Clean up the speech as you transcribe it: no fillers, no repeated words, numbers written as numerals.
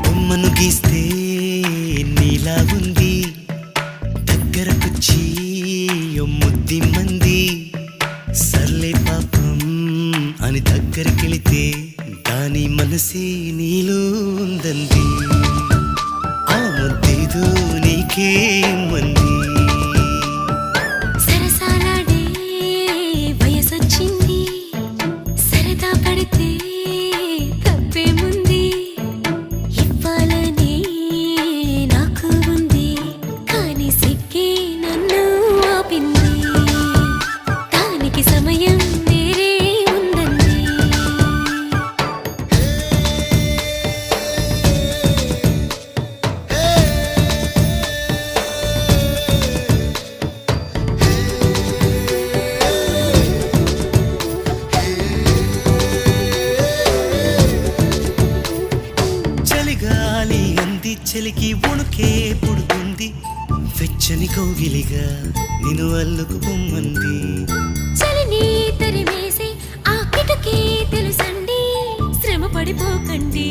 బొమ్మను గీస్తే నీలా ఉంది, దగ్గరకొచ్చి ముద్ది మంది, సర్లే పాపం అని దగ్గరికెళితే దాని మనసే నీలో ఉందంది. ఆ ముద్దేదో నీకే మంది. సరసాలాడే వయసొచ్చింది, సరదా పడితే తప్పేముంది. ఇవ్వాలని నాకు ఉంది, కానీ సిగ్గే నన్ను ఆపింది. దానికి సమయం వేరే ఉందండి. చలిగాలి అంది, చలికి వణుకే పుడుతుంది, వెచ్చని కౌగిలిగా నిన్ను అల్లుకు పొమ్మంది. చలిని తరిమేసి ఆ కిటకే తెలుసండి, శ్రమ పడిపోకండి.